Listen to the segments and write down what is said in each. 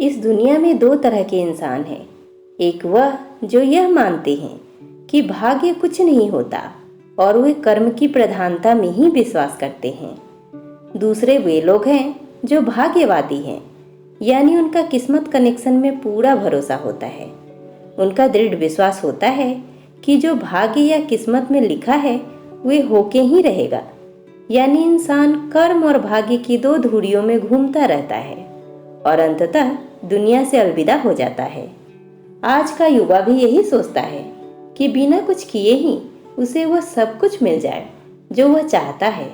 इस दुनिया में दो तरह के इंसान हैं। एक वह जो यह मानते हैं कि भाग्य कुछ नहीं होता और वे कर्म की प्रधानता में ही विश्वास करते हैं। दूसरे वे लोग हैं जो भाग्यवादी हैं, यानी उनका किस्मत कनेक्शन में पूरा भरोसा होता है। उनका दृढ़ विश्वास होता है कि जो भाग्य या किस्मत में लिखा है वे होके ही रहेगा। यानी इंसान कर्म और भाग्य की दो धुरियों में घूमता रहता है और अंततः दुनिया से अलविदा हो जाता है। आज का युवा भी यही सोचता है कि बिना कुछ किए ही उसे वह सब कुछ मिल जाए जो वह चाहता है।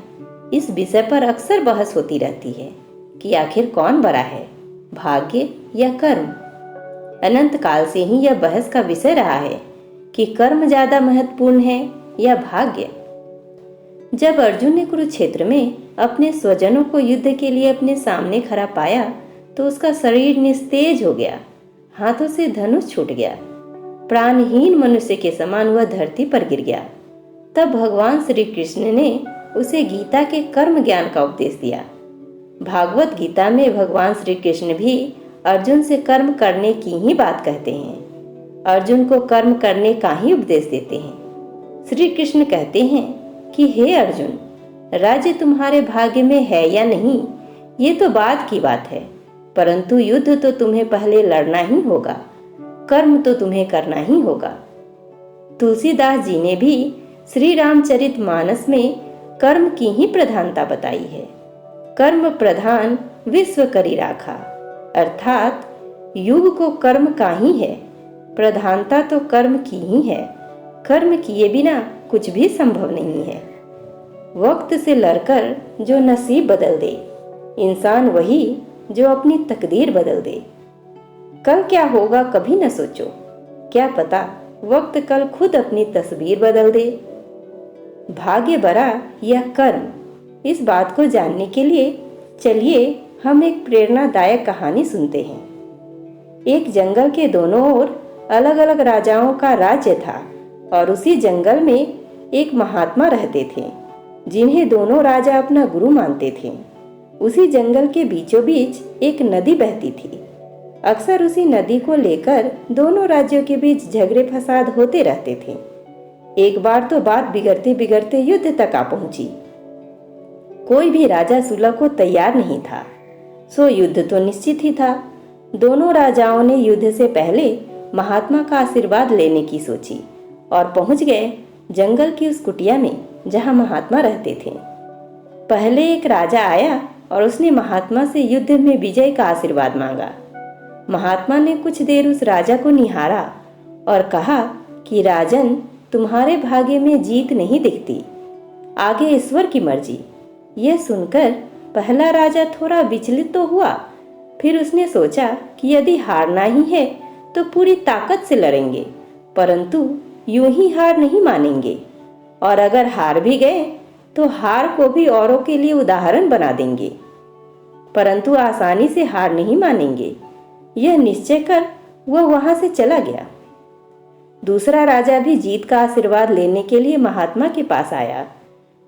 इस विषय पर अक्सर बहस होती रहती है कि आखिर कौन बड़ा है, भाग्य या कर्म। अनंत काल से ही यह बहस का विषय रहा है कि कर्म ज्यादा महत्वपूर्ण है या भाग्य। जब अर्जुन ने कुरुक्षेत्र में अपने स्वजनों को युद्ध के लिए अपने सामने खड़ा पाया तो उसका शरीर निस्तेज हो गया, हाथों से धनुष छूट गया, प्राणहीन मनुष्य के समान वह धरती पर गिर गया। तब भगवान श्री कृष्ण ने उसे गीता के कर्म ज्ञान का उपदेश दिया। भागवत गीता में भगवान श्री कृष्ण भी अर्जुन से कर्म करने की ही बात कहते हैं। अर्जुन को कर्म करने का ही उपदेश देते हैं। श्री कृष्ण कहते हैं कि हे अर्जुन, राज्य तुम्हारे भाग्य में है या नहीं ये तो बाद की बात है, परंतु युद्ध तो तुम्हें पहले लड़ना ही होगा, कर्म तो तुम्हें करना ही होगा। तुलसीदास जी ने भी श्री रामचरितमानस में कर्म की ही प्रधानता बताई है। कर्म प्रधान विश्व करी राखा, अर्थात युग को कर्म का ही है, प्रधानता तो कर्म की ही है। कर्म किए बिना कुछ भी संभव नहीं है। वक्त से लड़कर जो नसीब बदल दे, इंसान वही जो अपनी तकदीर बदल दे। कल क्या होगा कभी न सोचो, क्या पता वक्त कल खुद अपनी तस्वीर बदल दे। भाग्य बड़ा या कर्म, इस बात को जानने के लिए चलिए हम एक प्रेरणादायक कहानी सुनते हैं। एक जंगल के दोनों ओर अलग अलग राजाओं का राज्य था और उसी जंगल में एक महात्मा रहते थे जिन्हें दोनों राजा अपना गुरु मानते थे। उसी जंगल के बीचों बीच एक नदी बहती थी। अक्सर उसी नदी को लेकर दोनों राज्यों के बीच झगड़े फसाद होते रहते थे। एक बार तो बात बिगड़ते बिगड़ते युद्ध तक आ पहुंची। कोई भी राजा सुलह को तैयार नहीं था, सो युद्ध तो निश्चित ही था। दोनों राजाओं ने युद्ध से पहले महात्मा का आशीर्वाद लेने की सोची और पहुंच गए जंगल की उस कुटिया में जहां महात्मा रहते थे। पहले एक राजा आया और उसने महात्मा से युद्ध में विजय का आशीर्वाद मांगा। महात्मा ने कुछ देर उस राजा को निहारा और कहा कि राजन, तुम्हारे भाग्य में जीत नहीं दिखती, आगे ईश्वर की मर्जी। यह सुनकर पहला राजा थोड़ा विचलित तो हुआ, फिर उसने सोचा कि यदि हारना ही है तो पूरी ताकत से लड़ेंगे, परंतु यूं ही हार नहीं मानेंगे, और अगर हार भी गए तो हार को भी औरों के लिए उदाहरण बना देंगे, परंतु आसानी से हार नहीं मानेंगे। यह निश्चय कर वह वहां से चला गया। दूसरा राजा भी जीत का आशीर्वाद लेने के लिए महात्मा के पास आया,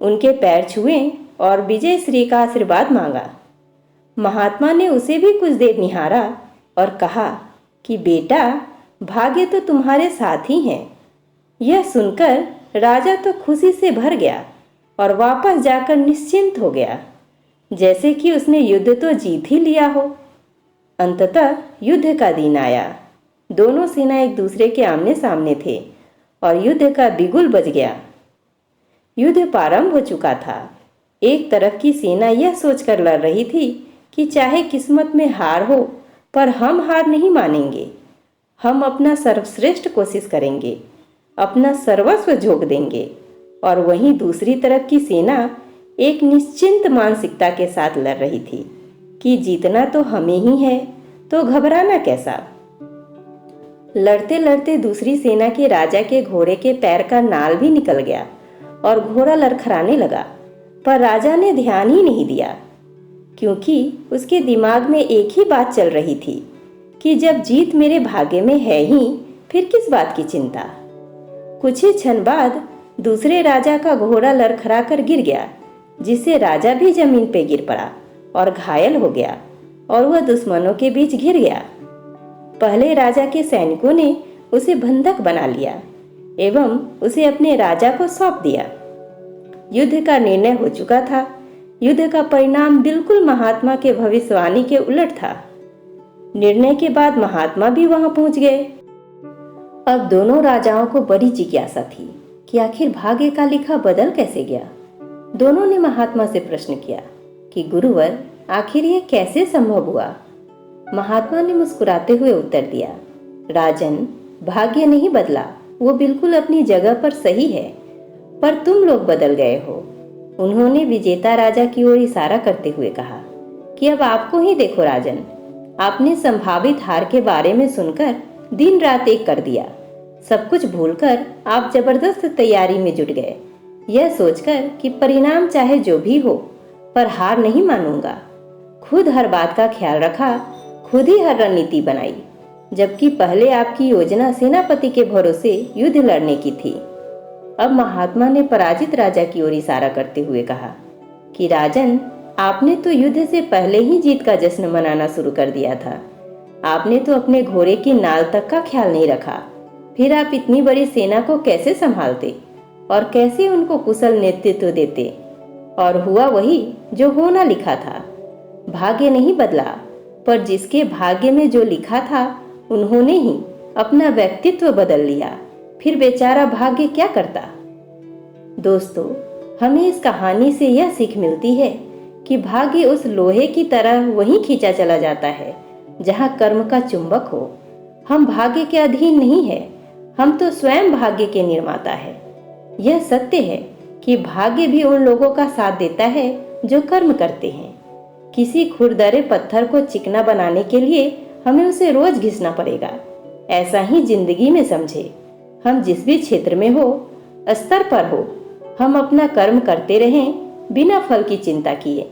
उनके पैर छुए और विजय श्री का आशीर्वाद मांगा। महात्मा ने उसे भी कुछ देर निहारा और कहा कि बेटा, भाग्य तो तुम्हारे साथ ही हैं। यह सुनकर राजा तो खुशी से भर गया और वापस जाकर निश्चिंत हो गया, जैसे कि उसने युद्ध तो जीत ही लिया हो। अंततः युद्ध का दिन आया। दोनों सेना एक दूसरे के आमने सामने थे और युद्ध का बिगुल बज गया। युद्ध प्रारंभ हो चुका था। एक तरफ की सेना यह सोचकर लड़ रही थी कि चाहे किस्मत में हार हो, पर हम हार नहीं मानेंगे, हम अपना सर्वश्रेष्ठ कोशिश करेंगे, अपना सर्वस्व झोंक देंगे। और वहीं दूसरी तरफ की सेना एक निश्चिंत मानसिकता के साथ लड़ रही थी कि जीतना तो हमें ही है, तो घबराना कैसा। लड़ते लड़ते दूसरी सेना के राजा के घोड़े के पैर का नाल भी निकल गया और घोड़ा लड़खड़ाने लगा, पर राजा ने ध्यान ही नहीं दिया, क्योंकि उसके दिमाग में एक ही बात चल रही थी कि जब जीत मेरे भाग्य में है ही, फिर किस बात की चिंता। कुछ ही क्षण बाद दूसरे राजा का घोड़ा लड़खड़ा कर गिर गया, जिससे राजा भी जमीन पे गिर पड़ा और घायल हो गया। और वह दुश्मनों के बीच घिर गया। पहले राजा के सैनिकों ने उसे बंधक बना लिया एवं उसे अपने राजा को सौंप दिया। युद्ध का निर्णय हो चुका था। युद्ध का परिणाम बिल्कुल महात्मा के भविष्यवाणी के उलट था। निर्णय के बाद महात्मा भी वहां पहुंच गए। अब दोनों राजाओं को बड़ी जिज्ञासा थी कि आखिर भाग्य का लिखा बदल कैसे गया। दोनों ने महात्मा से प्रश्न किया कि गुरुवर, आखिर ये कैसे संभव हुआ। महात्मा ने मुस्कुराते हुए उत्तर दिया, राजन, भाग्य नहीं बदला, वो बिल्कुल अपनी जगह पर सही है, पर तुम लोग बदल गए हो। उन्होंने विजेता राजा की ओर इशारा करते हुए कहा कि अब आपको ही देखो राजन, आपने संभावित हार के बारे में सुनकर दिन रात एक कर दिया। सब कुछ भूलकर आप जबरदस्त तैयारी में जुट गए, यह सोचकर कि परिणाम चाहे जो भी हो पर हार नहीं मानूंगा। खुद हर बात का ख्याल रखा, खुद ही हर रणनीति बनाई, जबकि पहले आपकी योजना सेनापति के भरोसे युद्ध लड़ने की थी। अब महात्मा ने पराजित राजा की ओर इशारा करते हुए कहा कि राजन, आपने तो युद्ध से पहले ही जीत का जश्न मनाना शुरू कर दिया था। आपने तो अपने घोड़े की नाल तक का ख्याल नहीं रखा। फिर आप इतनी बड़ी सेना को कैसे संभालते और कैसे उनको कुशल नेतृत्व देते। और हुआ वही जो होना लिखा था। भाग्य नहीं बदला, पर जिसके भाग्य में जो लिखा था उन्होंने ही अपना व्यक्तित्व बदल लिया। फिर बेचारा भाग्य क्या करता। दोस्तों, हमें इस कहानी से यह सीख मिलती है कि भाग्य उस लोहे की तरह वहीं खींचा चला जाता है जहां कर्म का चुंबक हो। हम भाग्य के अधीन नहीं है, हम तो स्वयं भाग्य के निर्माता है। यह सत्य है कि भाग्य भी उन लोगों का साथ देता है जो कर्म करते हैं। किसी खुरदरे पत्थर को चिकना बनाने के लिए हमें उसे रोज घिसना पड़ेगा। ऐसा ही जिंदगी में समझे, हम जिस भी क्षेत्र में हो, स्तर पर हो, हम अपना कर्म करते रहें बिना फल की चिंता किए।